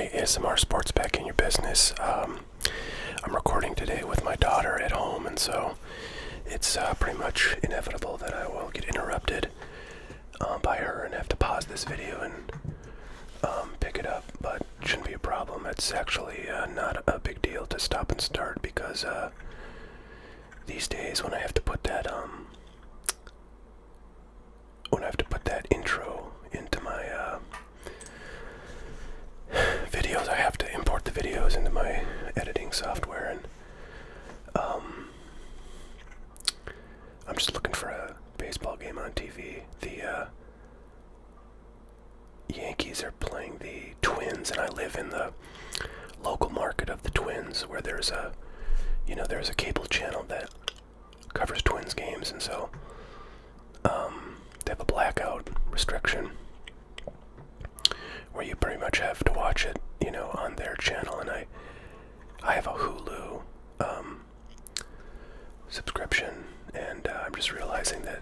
everybody, ASMR Sports back in your business. I'm recording today with my daughter at home, and so it's pretty much inevitable that I will get interrupted by her and have to pause this video and pick it up, but it shouldn't be a problem. It's actually not a big deal to stop and start because these days when I have to put that intro into my videos, I have to import the videos into my editing software, and I'm just looking for a baseball game on TV. The Yankees are playing the Twins, and I live in the local market of the Twins, where there's a cable channel that covers Twins games, and so they have a blackout restriction where you pretty much have to watch it, on their channel, and I have a Hulu subscription, and I'm just realizing that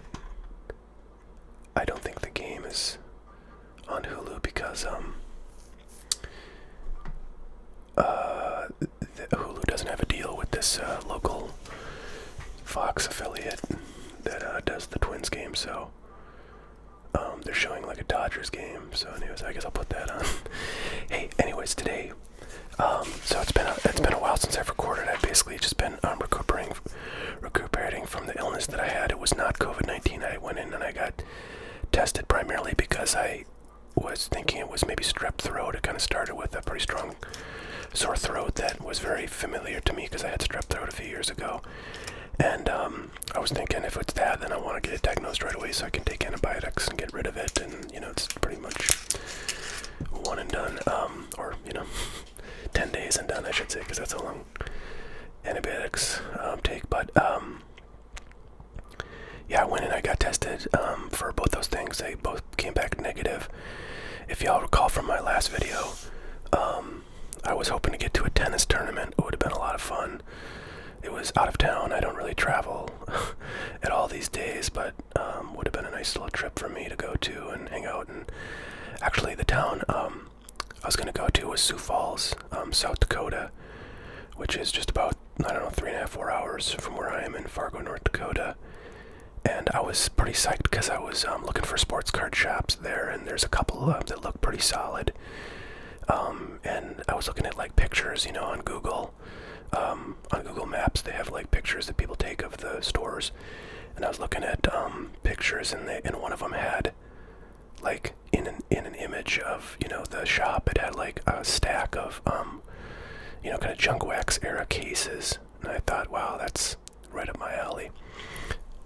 I don't think the game is on Hulu because Hulu doesn't have a deal with this local Fox affiliate that does the Twins game, so they're showing like a Dodgers game. So anyways, I guess I'll put that on. Hey, anyways, today, so it's been a while since I've recorded. I've basically just been recuperating from the illness that I had. It was not COVID-19. I went in and I got tested primarily because I was thinking it was maybe strep throat. It kind of started with a pretty strong sore throat that was very familiar to me because I had strep throat a few years ago. And I was thinking if it's that, then I want to get it diagnosed right away so I can take antibiotics and get rid of it. And, it's pretty much one and done. Or, 10 days and done, I should say, because that's how long antibiotics take. But, yeah, I went and I got tested for both those things. They both came back negative. If y'all recall from my last video, I was hoping to get to a tennis tournament. It would have been a lot of fun. It was out of town. I don't really travel at all these days, but would have been a nice little trip for me to go to and hang out. And actually, the town I was going to go to was Sioux Falls, South Dakota, which is just about, 3.5, 4 hours from where I am in Fargo, North Dakota. And I was pretty psyched because I was looking for sports card shops there, and there's a couple that look pretty solid. And I was looking at like pictures, on Google. On Google Maps, they have like pictures that people take of the stores, and I was looking at pictures, and one of them had like in an image of the shop, it had like a stack of kind of junk wax era cases, and I thought, wow, that's right up my alley.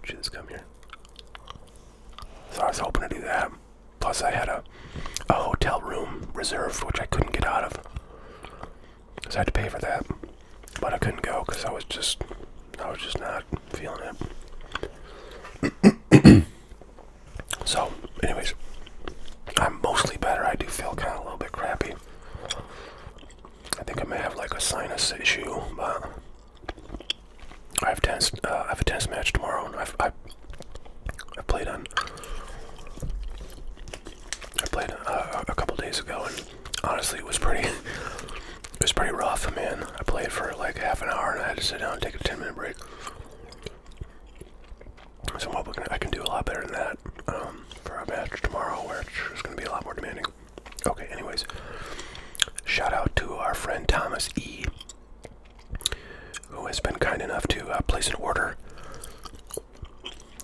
Just come here. So I was hoping to do that. Plus, I had a hotel room reserved, which I couldn't get out of, because I had to pay for that. But I couldn't go because I was just not feeling it. So, anyways, I'm mostly better. I do feel kind of a little bit crappy. I think I may have like a sinus issue, but I have a tennis match tomorrow, and I played a couple days ago, and honestly, it was pretty rough, man. I played for like half an hour, and I had to sit down and take a 10-minute break. So I'm hoping I can do a lot better than that for our match tomorrow, which is going to be a lot more demanding. Okay, anyways, shout out to our friend Thomas E., who has been kind enough to place an order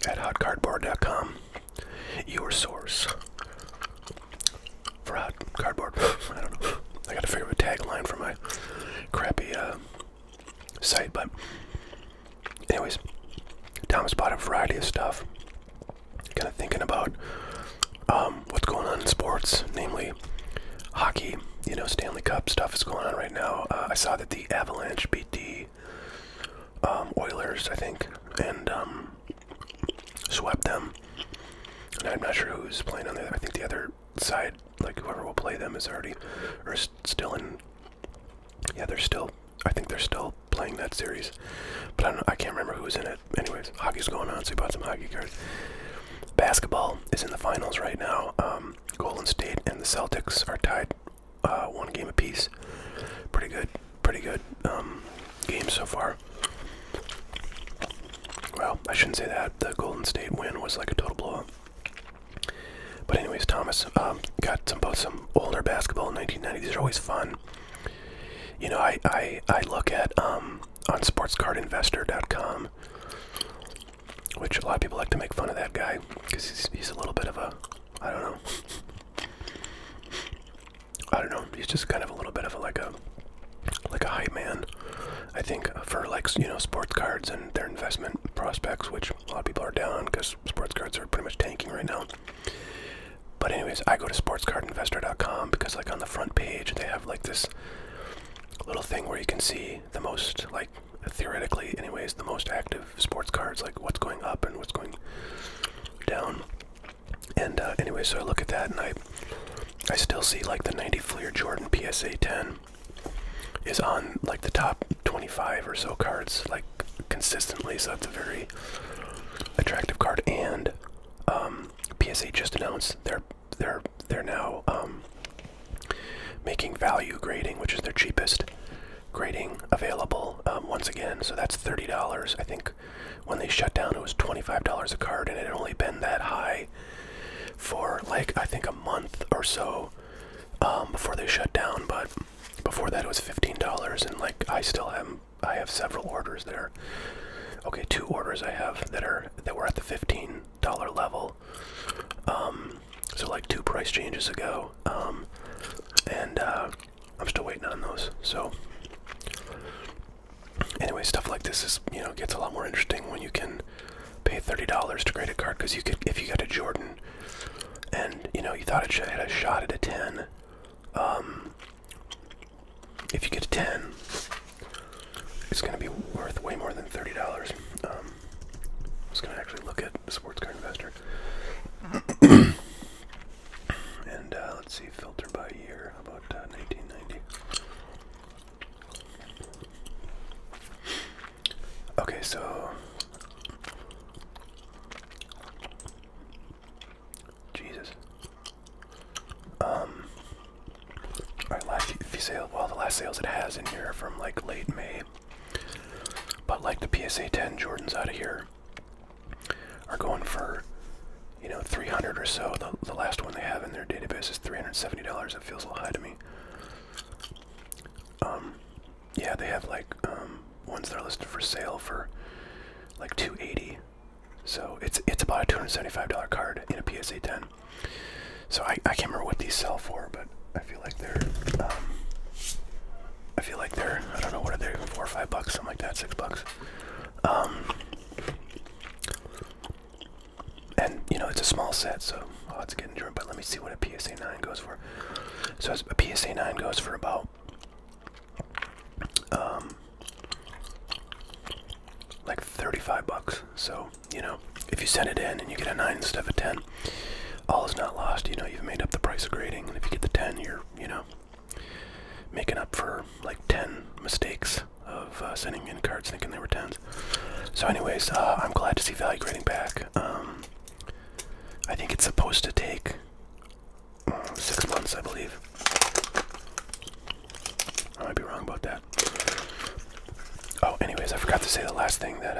at hotcardboard.com, your source for hot cardboard. I don't know. I got to figure out a tagline for my crappy site, but anyways, Thomas bought a variety of stuff. Kind of thinking about what's going on in sports, namely hockey. Stanley Cup stuff is going on right now. I saw that the Avalanche beat the Oilers, I think, and swept them. And I'm not sure who's playing on the other. I think the other side, like whoever will play them, is already or still in. Yeah, I think they're still playing that series, but I can't remember who's in it. Anyways, hockey's going on, so we bought some hockey cards. Basketball is in the finals right now. Golden State and the Celtics are tied one game apiece. Pretty good games so far. Well, I shouldn't say that. The Golden State win was like a total blowout. But anyways, Thomas got both some older basketball in 1990. These are always fun. You know, I look at on sportscardinvestor.com, which a lot of people like to make fun of that guy because he's a little bit of a, I don't know. He's just kind of a little bit of like a hype man, I think, for like, you know, sports cards and their investment prospects, which a lot of people are down because sports cards are pretty much tanking right now. But anyways, I go to sportscardinvestor.com because like on the front page they have like this little thing where you can see the most, like, theoretically anyways, the most active sports cards, like what's going up and what's going down. And anyway, so I look at that and I still see like the 90 Flair Jordan PSA 10 is on like the top 25 or so cards, like consistently, so it's a very attractive card. And PSA just announced they're now making value grading, which is their cheapest grading available once again. So that's $30. I think when they shut down it was $25 a card, and it had only been that high for like I think a month or so before they shut down. But before that it was $15, and like I have several orders there. Okay, 2 orders I have that were at the $15 level. So like 2 price changes ago. And I'm still waiting on those. So anyway, stuff like this is, you know, gets a lot more interesting when you can pay $30 to grade a card, because you could, if you got a Jordan and, you know, you thought it had a shot at a 10, if you get a 10, it's going to be worth way more than $30. I was going to actually look at the Sports Card Investor. And let's see, filter by year. How about 1990? Okay, so Jesus. Alright, last sale. Well, the last sales it has in here are from like late May. But like the PSA 10 Jordans out of here are going for, you know, $300 or so. The last one they have in their database is $370. It feels a little high to me. Yeah, they have like ones that are listed for sale for like $280. So it's about a $275 card in a PSA 10. So I can't remember what these sell for, but I feel like they're I don't know, what are they, $4 or $5, something like that, $6. And you know, it's a small set, so odds get enjoyed. But let me see what a PSA 9 goes for. So a PSA 9 goes for about like $35. So, you know, if you send it in and you get a 9 instead of a 10, all is not lost. You know, you've made up the price of grading, and if you get the 10, you're, you know, making up for like 10 mistakes of sending in cards thinking they were 10s. So anyways, I'm glad to see value grading back. I think it's supposed to take 6 months, I believe. I might be wrong about that. Oh, anyways, I forgot to say the last thing that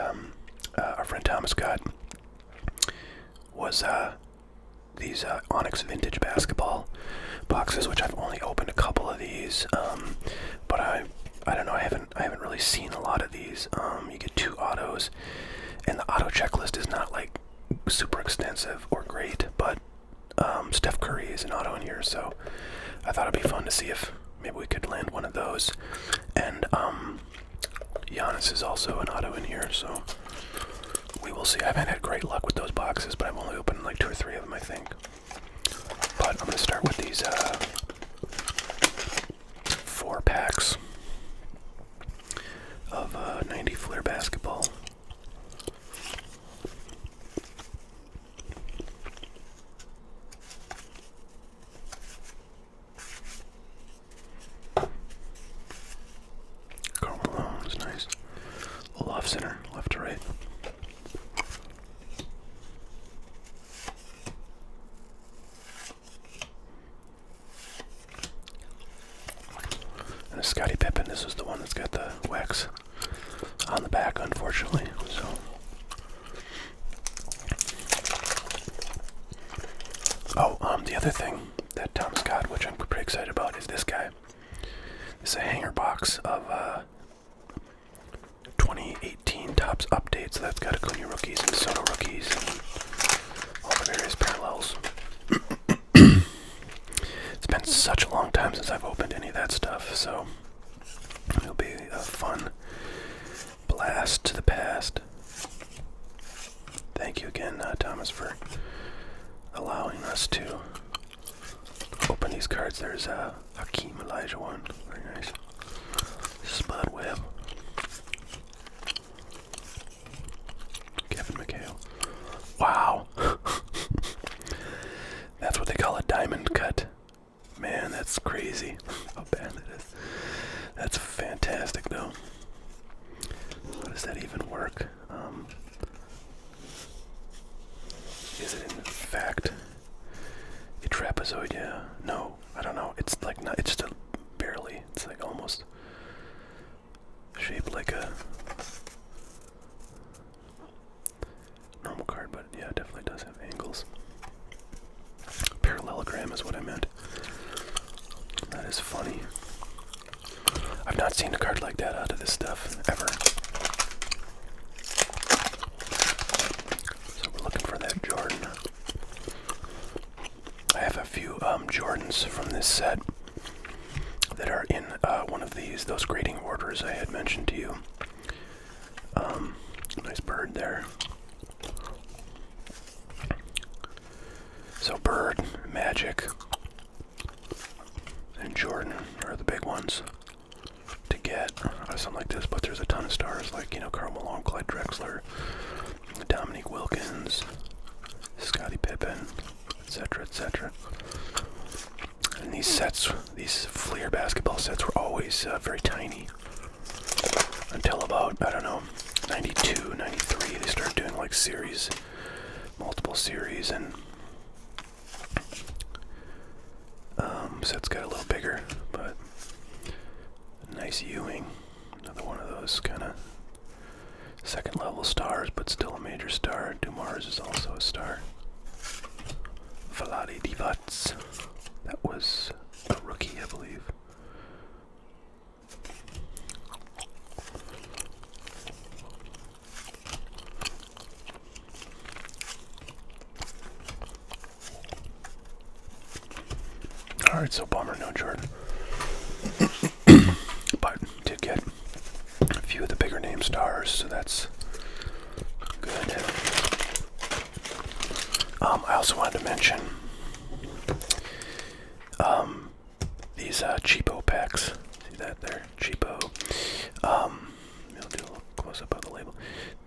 our friend Thomas got was these Onyx vintage basketball boxes, which I've only opened a couple of these, but I don't know, I haven't really seen a lot of these. You get 2 autos, and the auto checklist is not like super extensive or great, but Steph Curry is an auto in here, so I thought it'd be fun to see if maybe we could land one of those. And Giannis is also an auto in here, so we will see. I haven't had great luck with those boxes, but I've only opened like 2 or 3 of them, I think. But I'm going to start with these 4 packs of 90 Flair basketball. Karl Malone is nice. A little off center, left to right. unfortunately. So, the other thing that Tom's got, which I'm pretty excited about, is this guy. This is a hanger box of 2018 Topps updates. So that's got Acuna rookies and Soto rookies and all the various parallels. It's been such a long time since I've opened any of that stuff, so it'll be a fun blast to the past. Thank you again, Thomas, for allowing us to open these cards. There's a Hakeem Elijah one, very nice. Spud Webb, Kevin McHale. Wow, that's what they call a diamond cut. Man, that's crazy. How bad it is. That's fantastic, though. How does that even work? Is it in fact a trapezoid? Yeah. No, I don't know. It's like not. It's just barely. It's like almost shaped like a normal card, but yeah, it definitely does have angles. Parallelogram is what I meant. That is funny. I've not seen a card like that out of this stuff ever. So we're looking for that Jordan. I have a few Jordans from this set that are in one of those grading orders I had mentioned to you. Nice bird there. So Bird, Magic, and Jordan are the big ones to get out of something like this, but there's a ton of stars like, Karl Malone, Clyde Drexler, Dominique Wilkins, Scottie Pippen, etc., etc. And these sets, these Flair basketball sets were always very tiny until about, I don't know, 92, 93, they started doing like series, multiple series, and sets got a little bigger, but nice Ewing, another one of those kind of second level stars, but still a major star. Dumars is also a star. Vlade Divac, that was a rookie, I believe. Alright, so bummer, no Jordan. But did get a few of the bigger name stars, so that's good. I also wanted to mention these Cheapo packs. See that there? Cheapo. I'll do a little close up of the label.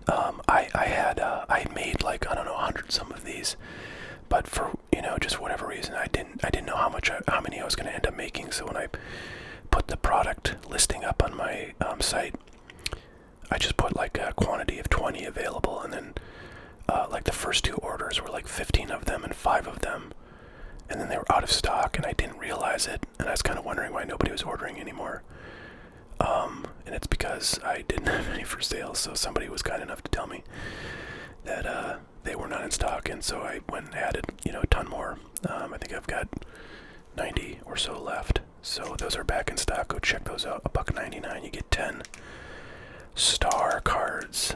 I had made like, I don't know, 100 some of these, but for just whatever reason I didn't know how many I was going to end up making. So when I put the product listing up on my site, I just put like a quantity of 20 available, and then like the first two orders were like 15 of them and 5 of them, and then they were out of stock, and I didn't realize it, and I was kind of wondering why nobody was ordering anymore. And it's because I didn't have any for sale, so somebody was kind enough to tell me that they were not in stock, and so I went and added, a ton more. I think I've got 90 or so left, so those are back in stock. Go check those out. $1.99, you get 10 star cards,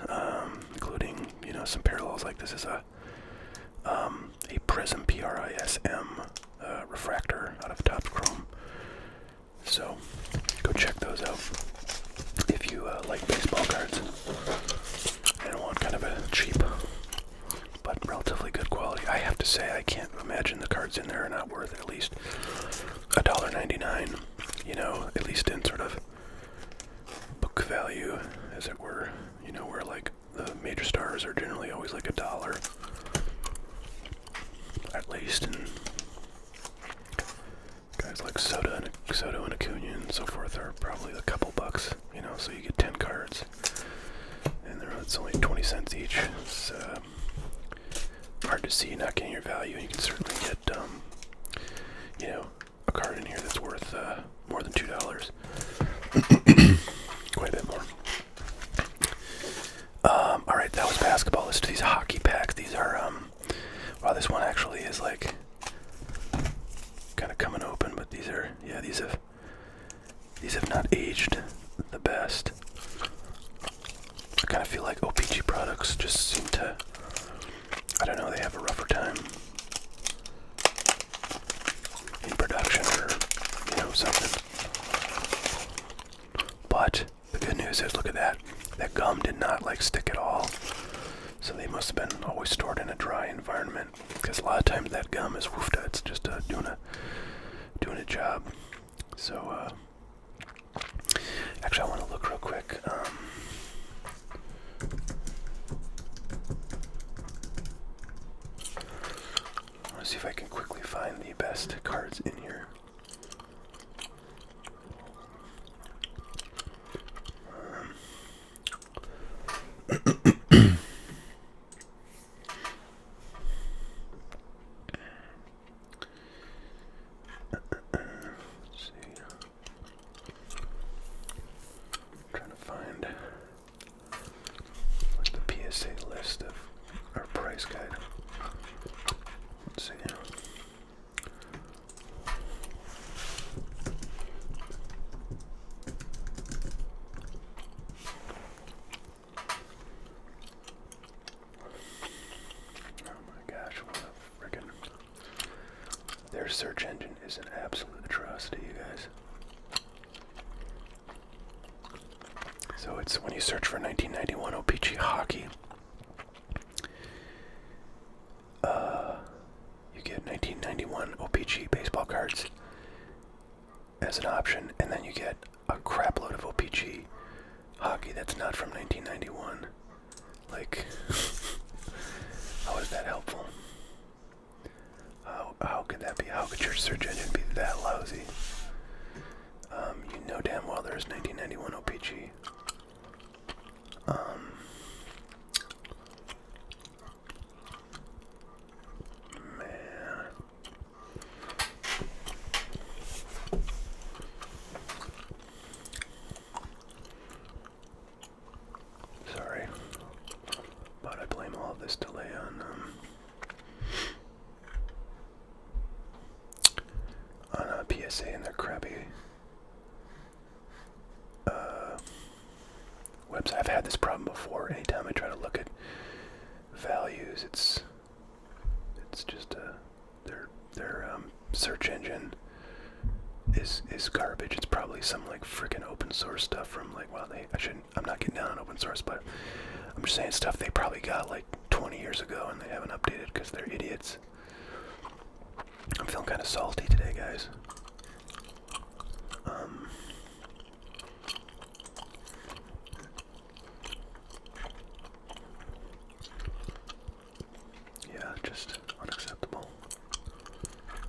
including, some parallels. Like this is a Prism, Prism, refractor out of Topps Chrome. So go check those out if you like baseball cards and want kind of a cheap but relatively good quality. I have to say, I can't imagine the cards in there are not worth at least $1.99, at least in sort of book value, as it were, where like the major stars are generally always like $1 at least, and guys like Soto and Acuna and so forth are probably a couple bucks, so you get 10 cards, and it's only 20 cents each. It's hard to see not getting your value, and you can certainly get, a card in here that's worth more than $2. Quite a bit more. to these hockey packs. These are, wow, this one actually is like kind of coming open, but these are, yeah, these have not aged the best. I kind of feel like O-Pee-Chee products just seem to, I don't know, they have a rougher time in production or, you know, something. But the good news is, look at that. That gum did not like stick at all. So they must have been always stored in a dry environment, because a lot of times that gum is woofed. It's just doing a job. So actually, I want to look real quick. I want to see if I can quickly find the best cards in here. List of our price guide. Let's see. Oh my gosh, what a friggin'. Their search engine is an absolute atrocity, you guys. So it's when you search for 1991 O-Pee-Chee hockey, you get 1991 O-Pee-Chee baseball cards as an option, and then you get a crap load of O-Pee-Chee hockey that's not from 1991. Like, how is that helpful? How could that be? How could your search engine be that lousy? You know damn well there's 1991 O-Pee-Chee. Man. Sorry, but I blame all of this delay on PSA and their crappy website. I've had this problem before. Anytime I try to look at values, it's just their search engine is garbage. It's probably some like freaking open source stuff from like, well, I'm not getting down on open source, but I'm just saying stuff they probably got like 20 years ago and they haven't updated because they're idiots. I'm feeling kind of salty today, guys. Yeah, just unacceptable.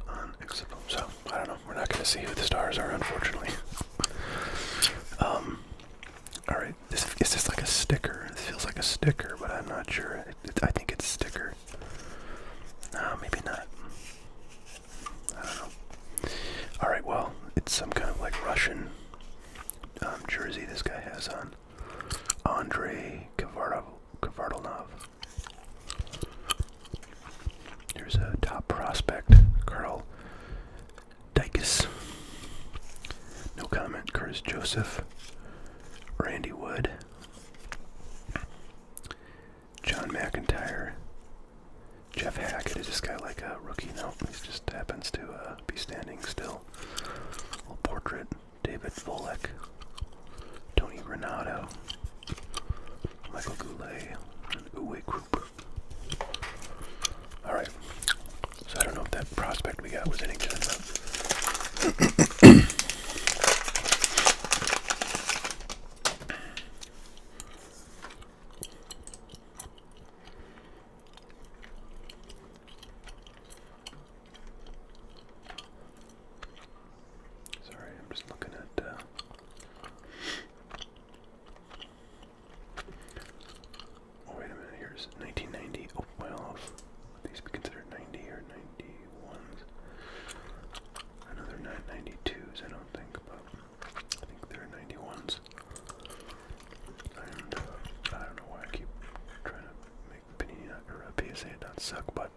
Unacceptable. So, I don't know. We're not going to see who the stars are, unfortunately. Alright. Is this like a sticker? This feels like a sticker, but I'm not sure. I think it's a sticker. No, maybe not. I don't know. Alright, well, it's some kind of like Russian jersey this guy has on. Andrei Kvardalnov. Here's a top prospect, Carl Dykes. No comment. Curtis Joseph. Randy Wood. John McIntyre. Jeff Hackett. Is this guy like a rookie? No, he just happens to be standing still. Little portrait. David Volek. Tony Renato. Michael Goulet. And Uwe Krupp. Alright. So I don't know if that prospect we got was any good, but sorry, I'm just looking at oh, wait a minute, here's 1990. Oh, well, would these be considered 90 or 91s? I know they're not 92s, I don't think, but I think they're 91s. And I don't know why I keep trying to make suck, but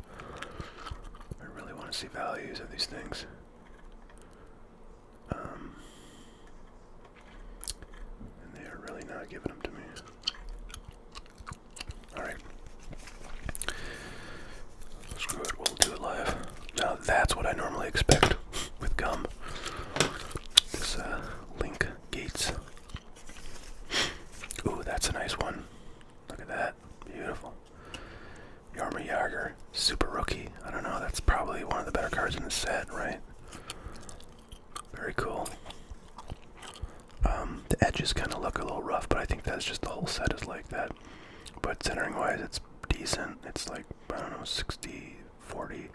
I really want to see values of these things. And they are really not giving them to me. Alright. Screw it, we'll do it live. Now that's what I normally expect with gum. This Link Gates. Ooh, that's a nice one. Look at that. Beautiful. Yarmer Yager, Super Rookie. I don't know, that's probably one of the better cards in the set, right? Very cool. The edges kind of look a little rough, but I think that's just the whole set is like that. But centering wise, it's decent. It's like, I don't know, 60, 40,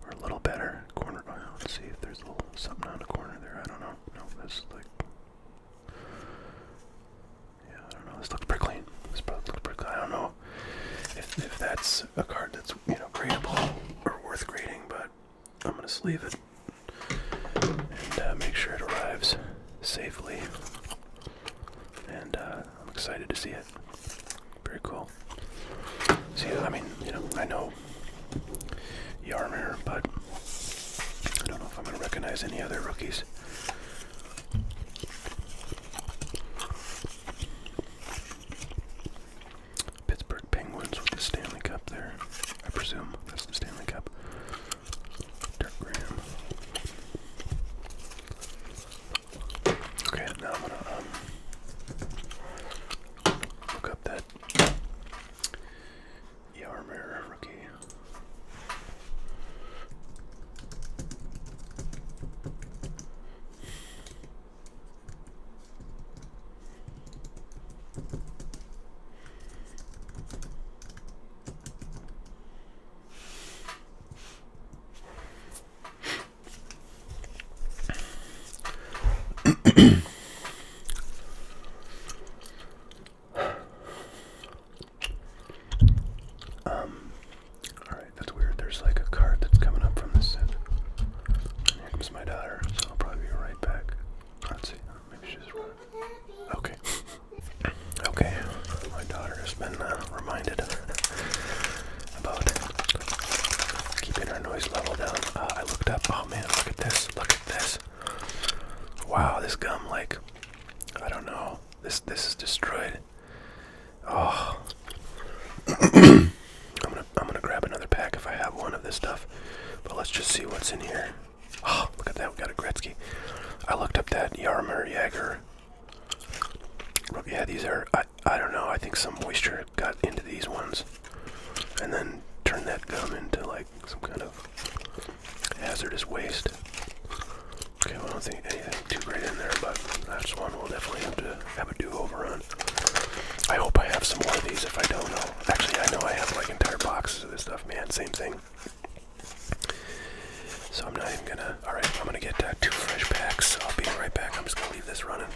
or a little better. Corner, let's see if there's a little something on the corner there. I don't know. No, that's like, yeah, I don't know. This looks pretty clean. This probably looks pretty clean. I don't know if that's a card that's, you know, gradable or worth grading, but I'm going to sleeve it and make sure it arrives safely. And I'm excited to see it. Very cool. See, I mean, you know, I know Yarmer, but I don't know if I'm going to recognize any other rookies. Pittsburgh Penguins with the Stanley Cup there. I presume that's the Stanley Cup. Dirk Graham. Okay, now I'm going to look up that Yarmer rookie. Alright, that's weird. There's like a card that's coming up from this set. And here comes my daughter, so I'll probably be right back. Let's see. Maybe she's running. Okay. Okay. My daughter has been reminded about keeping our noise level down. I looked up. Oh man, look at this. Look at this. Wow, this gum, like, I don't know. This is destroyed. Oh. I'm gonna grab another pack if I have one of this stuff. But let's just see what's in here. Oh, look at that, we got a Gretzky. I looked up that Yarmer Yager. Yeah, these are, I don't know, I think some moisture got into these ones. And then turned that gum into like some kind of hazardous waste. Okay, well, I don't think anything too great in there, but that's one we'll definitely have to have a do-over on. I hope I have some more of these if I don't know. Actually, I know I have like entire boxes of this stuff, man, same thing. So I'm not even gonna, alright, I'm gonna get 2 fresh packs. I'll be right back. I'm just gonna leave this running.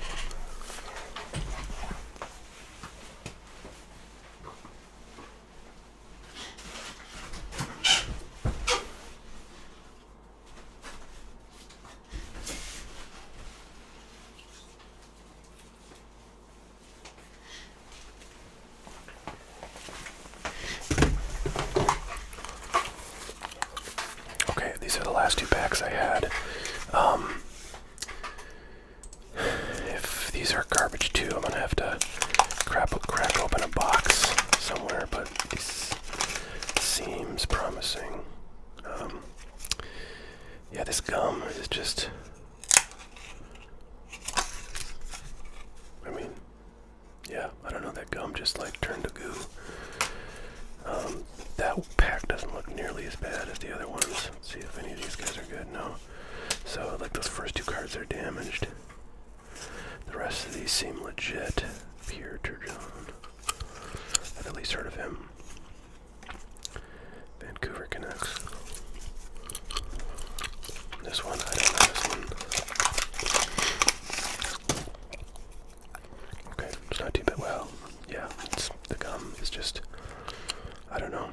These are the last 2 packs I had. If these are garbage too, I'm gonna have to crack open a box somewhere, but this seems promising. Yeah, this gum is just, I mean, yeah, I don't know, that gum just like turned to goo. That pack doesn't look nearly as bad as the other ones. Let's see if any of these guys are good. No. So, like, those first 2 cards are damaged. The rest of these seem legit. Pierre Turgeon. I've at least heard of him. Vancouver Canucks. This one, I don't know this one. Okay, it's not too bad. Well, yeah, the gum is just, I don't know.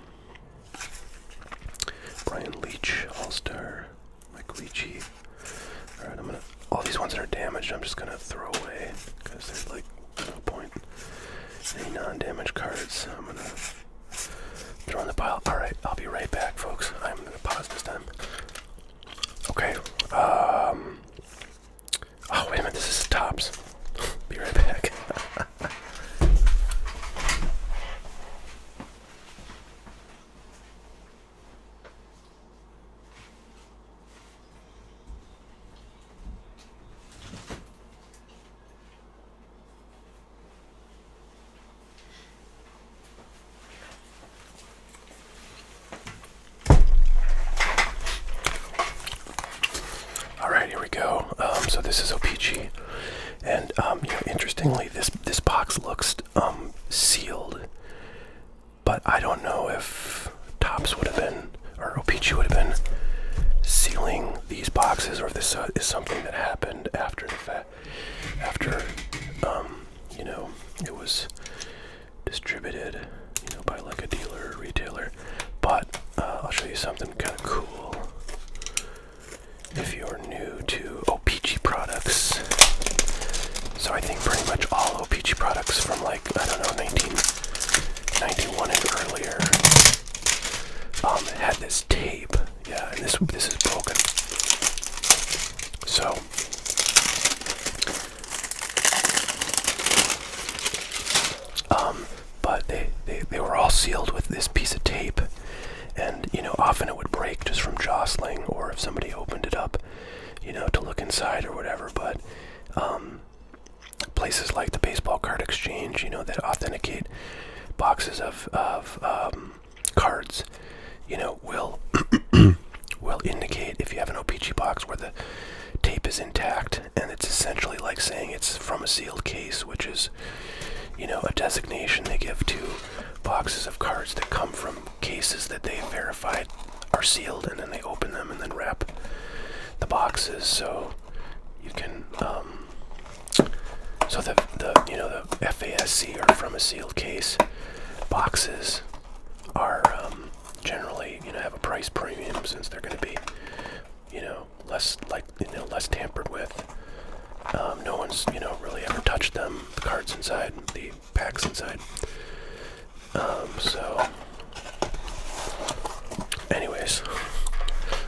Brian Leach, All-Star, Mike Leachy. Alright, all these ones that are damaged, I'm just gonna throw away, because there's like no point. Any non-damaged cards, I'm gonna throw in the stockpile. Alright, I'll be right back, folks. I'm gonna pause this time. Okay, oh, wait a minute, this is tops. Be right back. Alright, here we go. So this is O-Pee-Chee. And, interestingly, this box looks, sealed. But I don't know if Tops would have been, or O-Pee-Chee would have been sealing these boxes, or if this is something that happened after the fact. After, it was distributed, by like a dealer or retailer. But, I'll show you something kind of cool. If you're new to O-Pee-Chee products, so I think pretty much all O-Pee-Chee products from like, I don't know, 1991 and earlier, had this tape. Yeah, and this is broken. So, but they were all sealed with this piece of tape. And, often it would break just from jostling, or if somebody opened it up, to look inside or whatever. But places like the baseball card exchange, that authenticate boxes of cards, will will indicate if you have an O-Pee-Chee box where the tape is intact, and it's essentially like saying it's from a sealed case, which is, a designation they give to boxes of cards that come from cases that they verified are sealed, and then they open them and then wrap the boxes so you can so the FASC, or from a sealed case boxes, are generally have a price premium, since they're going to be less less tampered with. No one's really ever touched them, the cards inside, the packs inside. So anyways,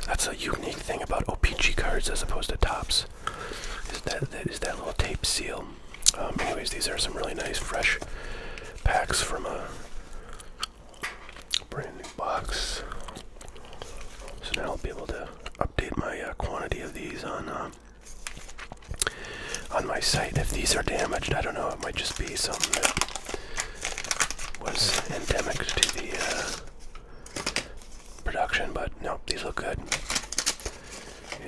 that's a unique thing about O-Pee-Chee cards as opposed to Tops, is that little tape seal. Anyways, these are some really nice fresh packs from a brand new box. So now I'll be able to update my quantity of these on my site. If these are damaged, I don't know, it might just be something that was endemic to the production, but no, these look good.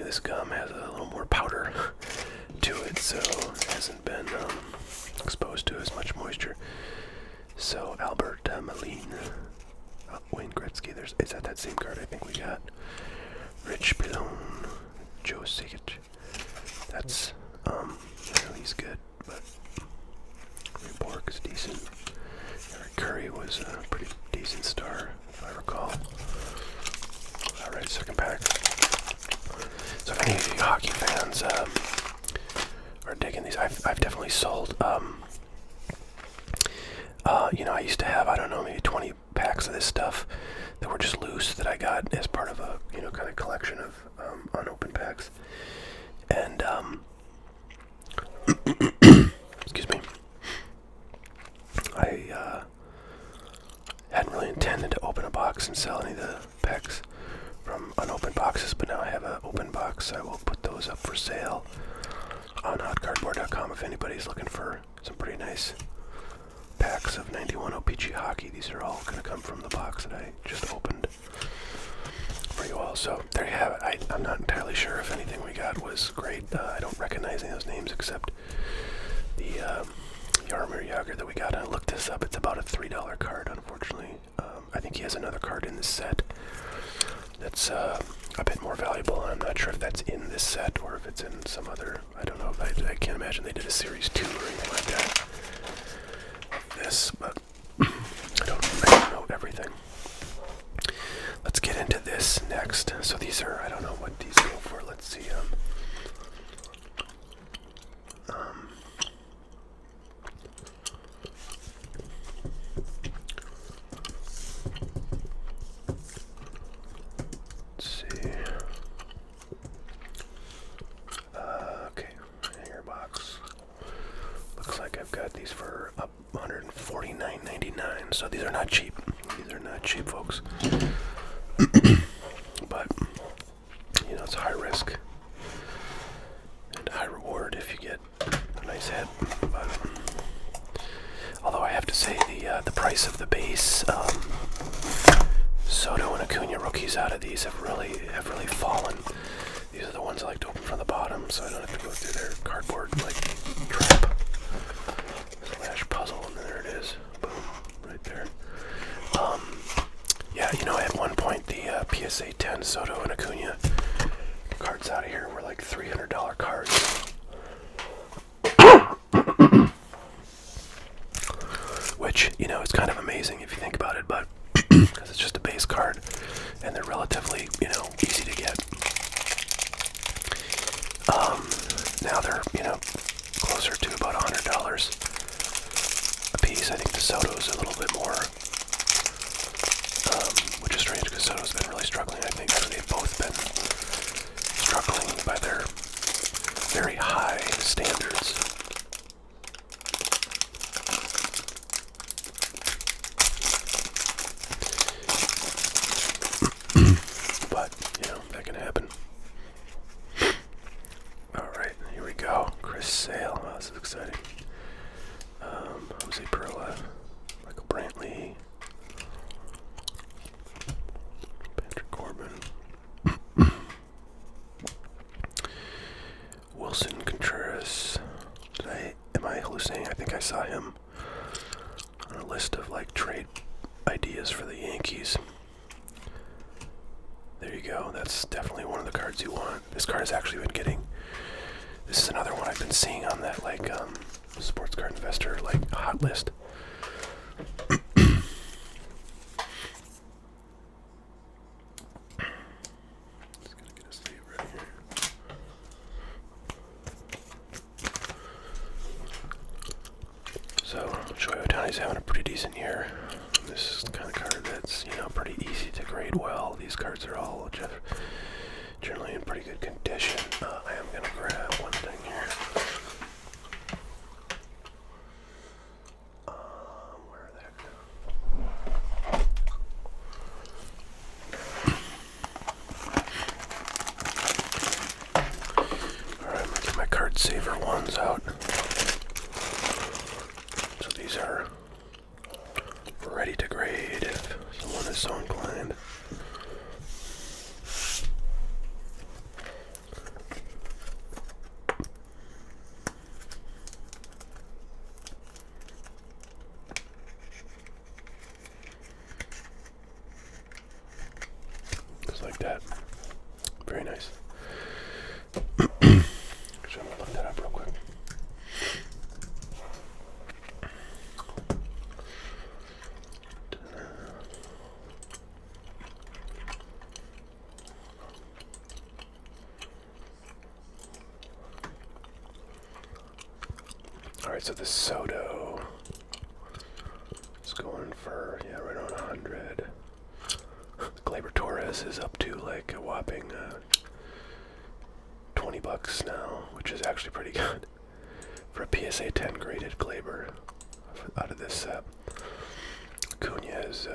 This gum has a little more powder to it, so it hasn't been exposed to as much moisture. So Albert Malin, Wayne Gretzky, is that same card I think we got? Rich Pilon, Joe Sakic. That's he's good, but Ray Bork is decent. Eric Curry was a pretty decent star, if I recall. Alright, second pack. So if any of you hockey fans are digging these, I've definitely sold. I used to have, I don't know, maybe 20 packs of this stuff that were just loose that I got as part of a kind of collection of unopened packs. And excuse me, I hadn't really intended to open a box and sell any of the packs from unopened boxes, but now I have an open box. I will put those up for sale on hotcardboard.com if anybody's looking for some pretty nice packs of 91 O-Pee-Chee hockey. These are all going to come from the box that I just opened for you all. So there you have it. I'm not entirely sure if anything we got was great. I don't recognize any of those names except the Yarmir Yager that we got. I looked this up. It's about a $3 card, unfortunately. I think he has another card in this set that's a bit more valuable, and I'm not sure if that's in this set or if it's in some other, I don't know. I can't imagine they did a Series 2 or anything like that of this, but I don't know everything. Let's get into this next. So these are, I don't know what these go for. Let's see. not cheap. These are not cheap, folks. But, you know, it's high risk and high reward if you get a nice hit. But, although I have to say the price of the base Soto and Acuna rookies out of these have really fallen. These are the ones I like to open from the bottom, so I don't have to go through their cardboard like trap slash puzzle. And there it is, boom, right there. Yeah, you know, at one point the PSA 10 Soto and Acuna cards out of here were like $300 cards. Which, you know, is kind of amazing if you think about it, but because it's just a base card and they're relatively, you know, easy to get. Now they're, you know, closer to about $100 a piece. I think the Soto's a little bit more, which is strange because Soto's been really struggling. I think they've both been struggling by their very high standards. But, you know, that can happen. Alright, here we go. Chris Sale. Oh, this is exciting. Jose Perla. Michael Brantley. Patrick Corbin. Wilson Contreras. Am I hallucinating? I think I saw him on a list of like trade ideas for the Yankees. There you go. That's definitely one of the cards you want. This card has actually been getting. This is another one I've been seeing on that like sports card investor like hot list. Just gonna get a save right here. So Shohei Ohtani's having a pretty decent year. This is the kind of card that's, you know, pretty easy to grade well. These cards are all generally in pretty good condition. I am going to grab one thing here. Where the heck? Alright, I'm going to get my card saver ones out. So these are ready to grade if someone is so inclined. Just like that. Very nice. Actually, I'm gonna look that up real quick. Alright, so the Soto is going for, yeah, right around 100. Gleyber Torres is up to like a whopping $20 now, which is actually pretty good for a PSA 10 graded Gleyber out of this set. Acuna is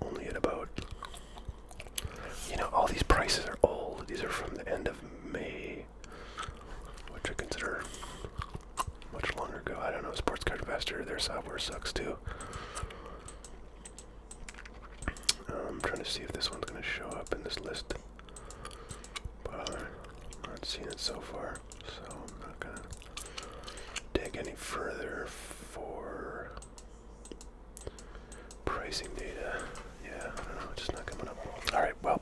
only at about, you know, all these prices are old. These are from the end of May, which I consider much longer ago. I don't know, Sports Card Investor, their software sucks too. I'm trying to see if this one's going to show up in this list, but I'm not seeing it so far, so I'm not going to dig any further for pricing data. Yeah, I don't know, it's just not coming up. Alright, well,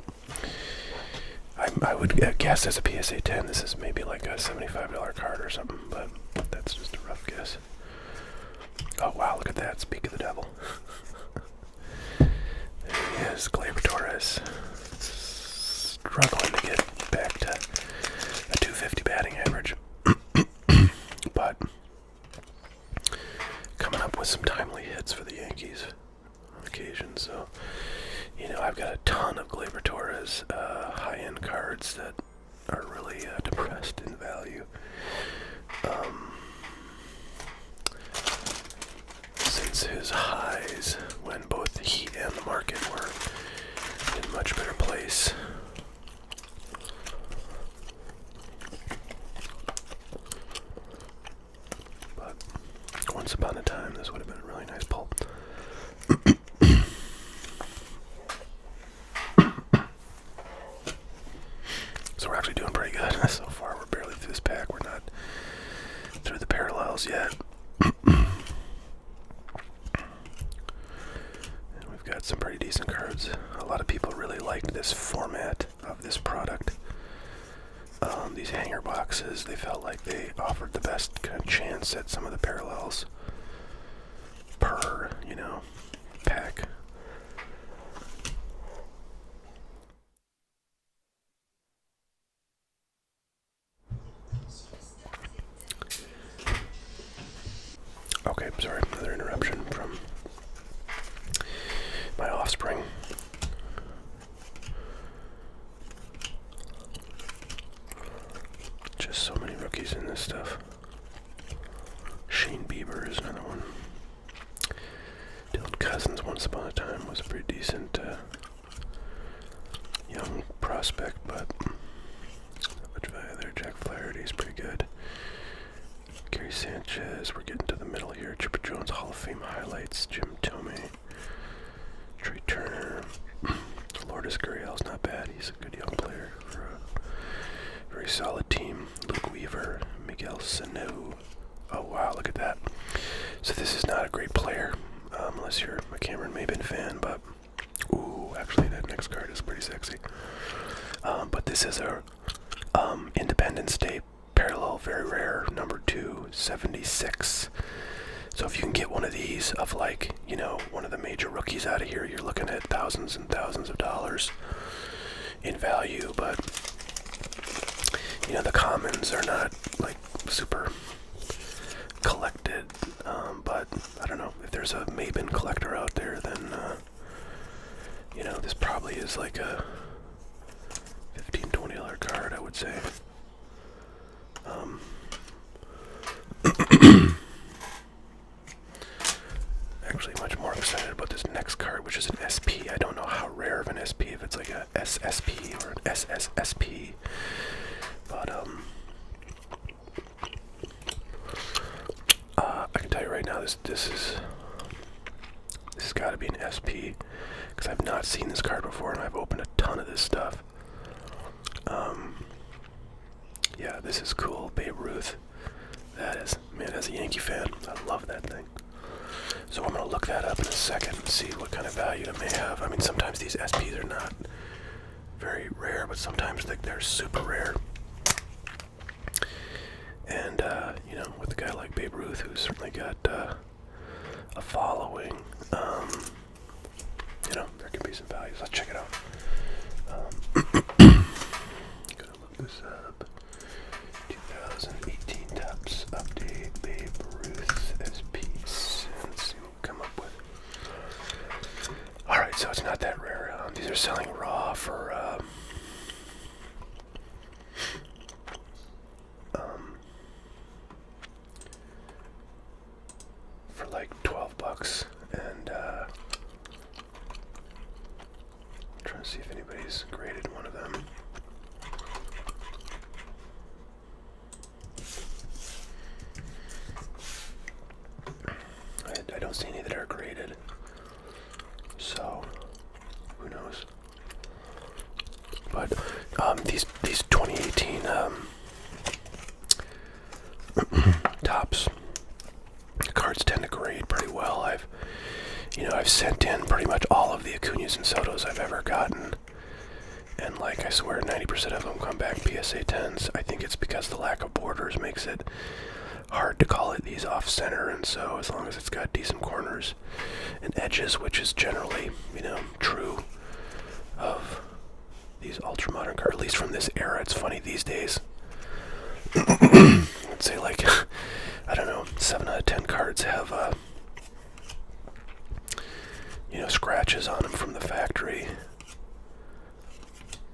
I would guess as a PSA 10 this is maybe like a $75 card or something, but that's just a rough guess. Oh wow, look at that, speak of the devil. There he is, Gleyber Torres. Struggling to get back to a 250 batting average. But coming up with some timely hits for the Yankees on occasion. So, you know, I've got a ton of Gleyber Torres high-end cards that are really depressed in value. Since his high much better place. But once upon a time, this would have been a really nice pull. So we're actually doing pretty good so far. We're barely through this pack. We're not through the parallels yet. And we've got some pretty decent cards. A lot of people really liked this format of this product. These hanger boxes, they felt like they offered the best kind of chance at some of the parallels per, pack. Okay, sorry, another interruption from my offspring. Just so many rookies in this stuff. Shane Bieber is another one. Dylan Cousins, once upon a time, was a pretty decent young prospect, but not much value there. Jack Flaherty is pretty good. Gary Sanchez, we're getting to the middle here. Chipper Jones, Hall of Fame highlights. Jim Tomei. Trey Turner. Lourdes Gurriel's not bad. He's a good young player for a very solid team. Luke Weaver. Miguel Sano. Oh, wow, look at that. So this is not a great player, unless you're a Cameron Maben fan, but ooh, actually that next card is pretty sexy. But this is a Independence Day parallel, very rare, number 276. So if you can get one of these of like, one of the major rookies out of here, you're looking at thousands and thousands of dollars in value. But, the commons are not like super collected. But I don't know, if there's a Maben collector out there, then, this probably is like a $15, $20 card, I would say. Actually much more excited about this next card, which is an SP. I don't know how rare of an SP, if it's like a SSP or an SSSP, but I can tell you right now, this has got to be an SP, because I've not seen this card before, and I've opened a ton of this stuff. Yeah, this is cool. Babe Ruth. That is, man, as a Yankee fan, I love that thing. So I'm going to look that up in a second and see what kind of value it may have. I mean, sometimes these SPs are not very rare, but sometimes they're super rare. And, with a guy like Babe Ruth, who's certainly got a following, there can be some values. Let's check it out. Gonna look this up. 2018 Topps Update Babe Ruth SPs. Let's see what we come up with. Alright, so it's not that rare. These are selling raw for like $12, and trying to see if anybody's graded one of them. I don't see any that are graded, so who knows. But these 2018 Topps cards tend to grade pretty well. I've sent in pretty much all of the Acuñas and Sotos I've ever gotten, and I swear 90% of them come back PSA 10s. I think it's because the lack of borders makes it hard to call it these off center, and so as long as it's got decent corners and edges, which is generally, true of these ultra modern cards, at least from this era. It's funny these days. I'd say I don't know, 7 out of 10 cards have scratches on them from the factory.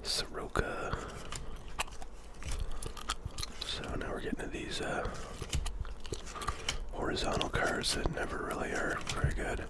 Soroka. So now we're getting to these horizontal cards that never really are very good.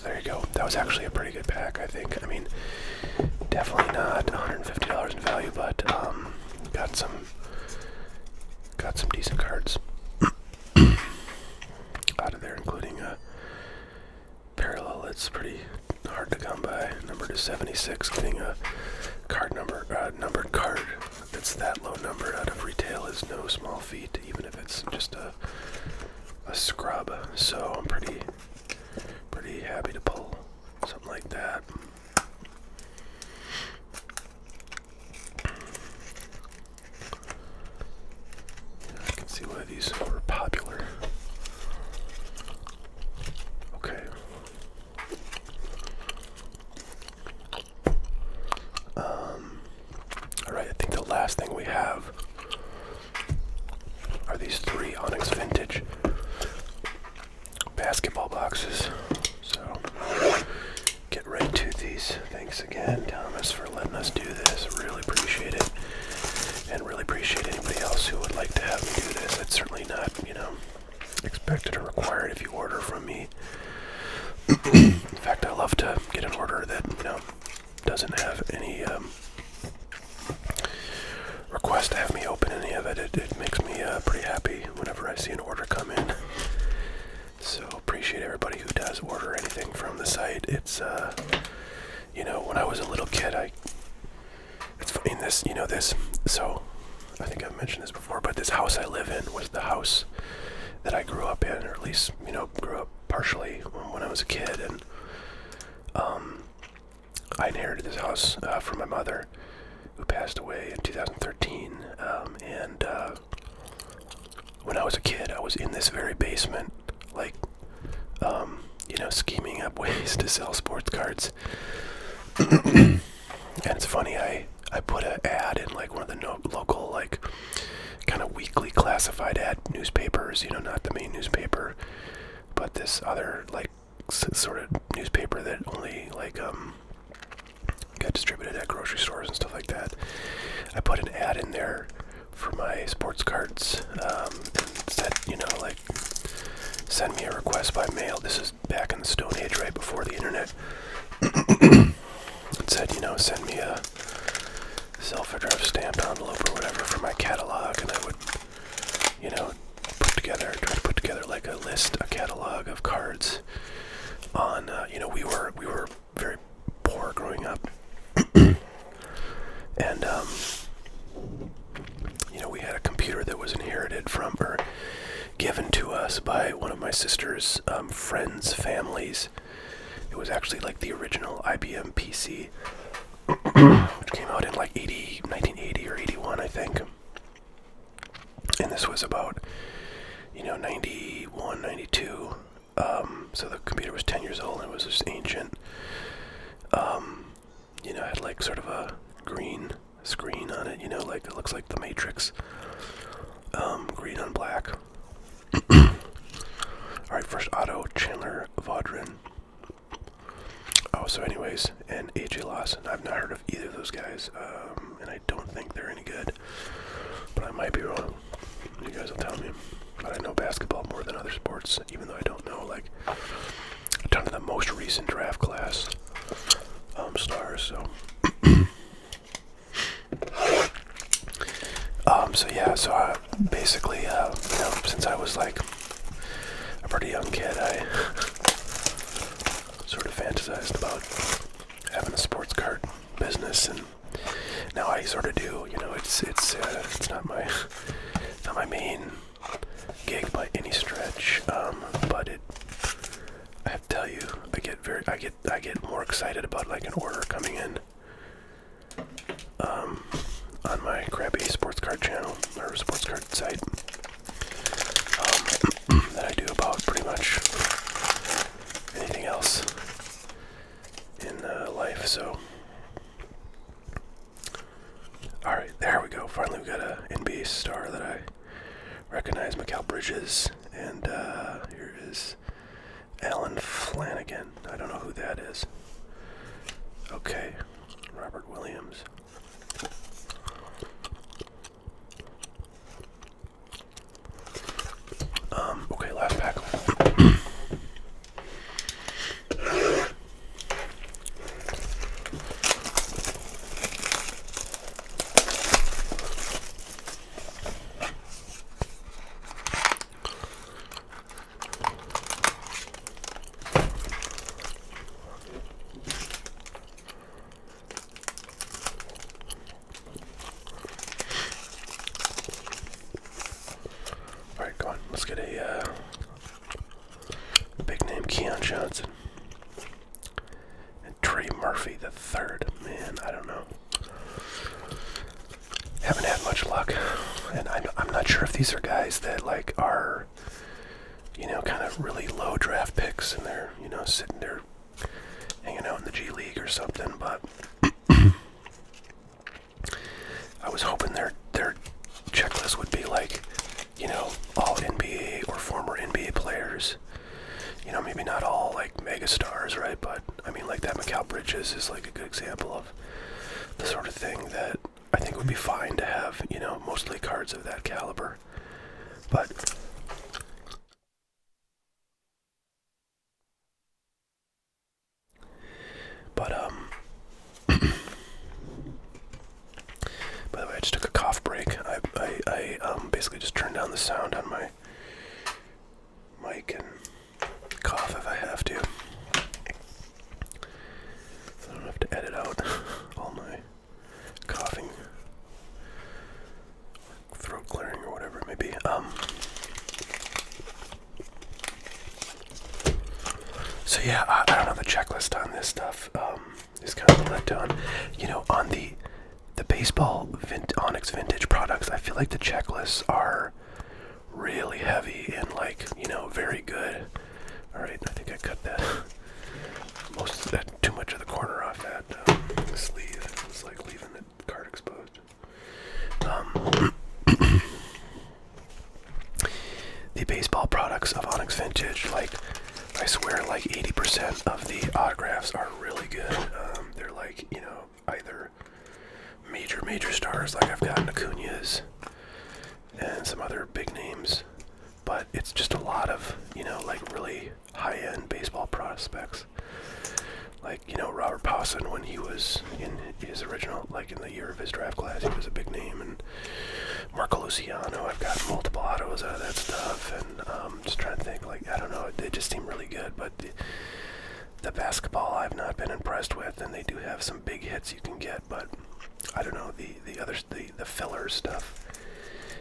there you go. That was actually a pretty good pack, I think. I mean, definitely not $150 in value, but got some decent cards out of there, including a parallel. It's pretty hard to come by. Numbered to 76. Getting a numbered card that's that low number out of retail is no small feat, even if it's just a scrub. So I'm pretty happy to pull something like that. I can see why these were popular. Okay. Alright, I think the last thing we have are these 3 Onyx Vintage basketball boxes. So, get right to these. Thanks again, Thomas, for letting us do this. Really appreciate it. And really appreciate anybody else who would like to have me do this. It's certainly not, expected or required if you order from me. In fact, I love to get an order that, doesn't have any request to have me open any of it. It makes me pretty happy whenever I see an order come in. So appreciate everybody who does order anything from the site. It's when I was a little kid, it's funny so I think I've mentioned this before, but this house I live in was the house that I grew up in, or at least grew up partially when I was a kid, and I inherited this house from my mother, who passed away in 2013, and when I was a kid, I was in this very basement, like, scheming up ways to sell sports cards. And it's funny, I put an ad in, like, one of the local, like, kind of weekly classified ad newspapers, not the main newspaper, but this other, like, sort of newspaper that only, like, got distributed at grocery stores and stuff like that. I put an ad in there for my sports cards, and said, like, send me a request by mail. This is back in the Stone Age, right before the internet. It said, send me a self-addressed stamped envelope or whatever for my catalog, and I would, try to put together like a catalog of cards on, we were very poor growing up. And, we had a computer that was inherited from, or given to us by one of my sister's friends' families. It was actually like the original IBM PC, which came out in like 1980 or 81, I think. And this was about, 91, 92. So the computer was 10 years old and it was just ancient. Had like sort of a green screen on it, like it looks like the Matrix. Green on black. Alright, first auto, Chandler Vaudrin. Oh, so anyways, and AJ Lawson. I've not heard of either of those guys, and I don't think they're any good, but I might be wrong. You guys will tell me. But I know basketball more than other sports, even though I don't know, like, a ton of the most recent draft class stars, so. So basically, since I was like a pretty young kid, I sort of fantasized about having a sports card business, and now I sort of do. It's not my main gig by any stretch, but I have to tell you, I get more excited about like an order coming in on my crappy sports card channel or sports card site that I do about pretty much anything else in life. So, all right, there we go. Finally, we got a NBA star that I recognize, Mikal Bridges, and here is Alan Flanagan. I don't know who that is. Okay, Robert Williams. Okay, last pack. Murphy the third. Man, I don't know. Haven't had much luck, and I'm not sure if these are guys that like are, you know, kind of really low draft picks, and they're, you know, sitting there hanging out in the G League or something. But I was hoping their checklist would be like, you know, all NBA or former NBA players. You know, maybe not all like mega stars, right? But I mean, like that Mikal Bridges is like a good example of the sort of thing that I think would be fine to have, you know, mostly cards of that caliber. But by the way, I just took a cough break. I basically just turned down the sound on my mic and cough if I have to. I don't have to edit out all my coughing, throat clearing, or whatever it may be. So yeah, I don't know, the checklist on this stuff is kind of a letdown. You know, on the baseball Onyx vintage products, I feel like the checklists are really heavy and, like, you know, very good. Alright, I think I cut that most of that, too much of the corner off that sleeve. It's like leaving the card exposed. The baseball products of Onyx vintage, like, I swear, like 80% of the autographs are really good. They're like, you know, either major stars, like I've gotten Acuña's and some other big names, but it's just a lot of, you know, like really high-end baseball prospects. Like, you know, Robert Posson, when he was in his original, like in the year of his draft class, he was a big name. And Marco Luciano, I've got multiple autos out of that stuff, and just trying to think, like, I don't know, they just seem really good. But the basketball I've not been impressed with, and they do have some big hits you can get, but I don't know, the filler stuff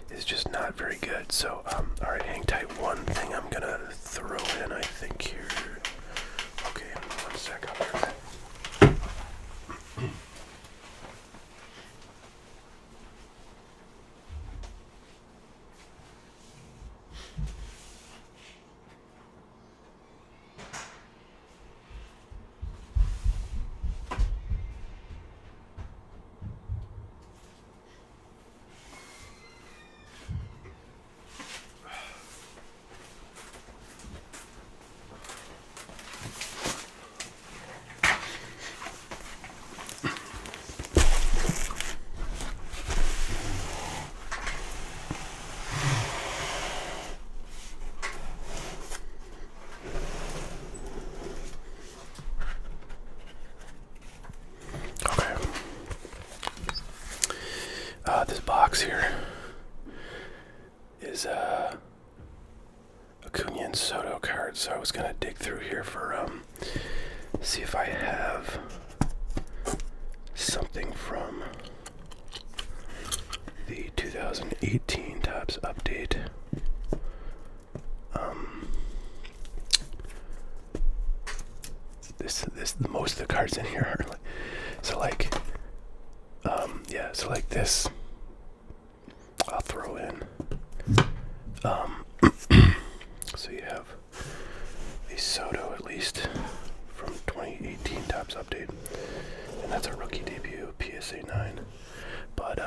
is just not very good. So, alright, hang tight. One thing I'm gonna throw in, I think, here. Okay, 1 sec, I'll be right back. This box here is Acuña and Soto cards, so I was gonna dig through here for see if I have something from the 2018 Topps update. Most of the cards in here are like, so like, yeah, so like this, I'll throw in. So you have a Soto, at least, from 2018 Topps update, and that's a rookie debut, PSA 9. But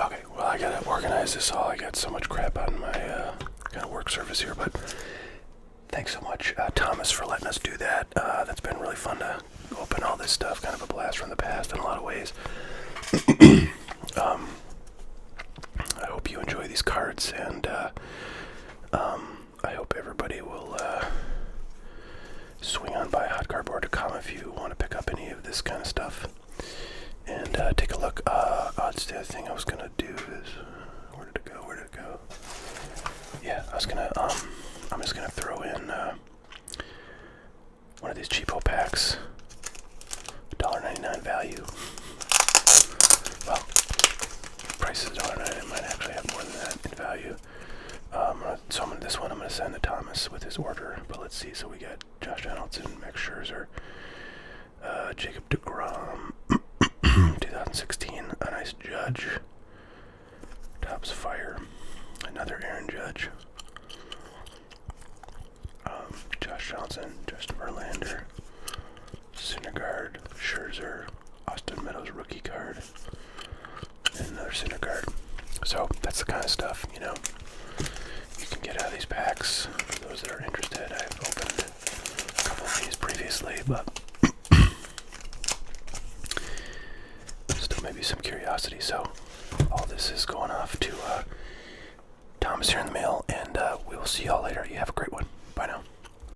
okay, well, I gotta organize this all. I got so much crap on my kind of work surface here, but thanks so much, Thomas, for letting us do that. That's been really fun to open all this stuff, kind of a blast from the past in a lot of ways. I hope you enjoy these cards, and I hope everybody will swing on by hotcardboard.com if you want to pick up any of this kind of stuff. And take a look. That's the other thing I was gonna do is, where did it go? Yeah, I was gonna, I'm just gonna throw in one of these cheapo packs, $1.99 value. you. This one I'm gonna send to Thomas with his order. But let's see. So we got Josh Donaldson, Max Scherzer, Jacob DeGrom, 2016, a nice Judge, Topps Fire, another Aaron Judge, Josh Johnson, Justin Verlander, Syndergaard, Scherzer, Austin Meadows rookie card, and another Syndergaard. So that's the kind of stuff, you know, you can get out of these packs. For those that are interested, I've opened a couple of these previously, but still maybe some curiosity. So all this is going off to Thomas here in the mail, and we will see y'all later. You have a great one.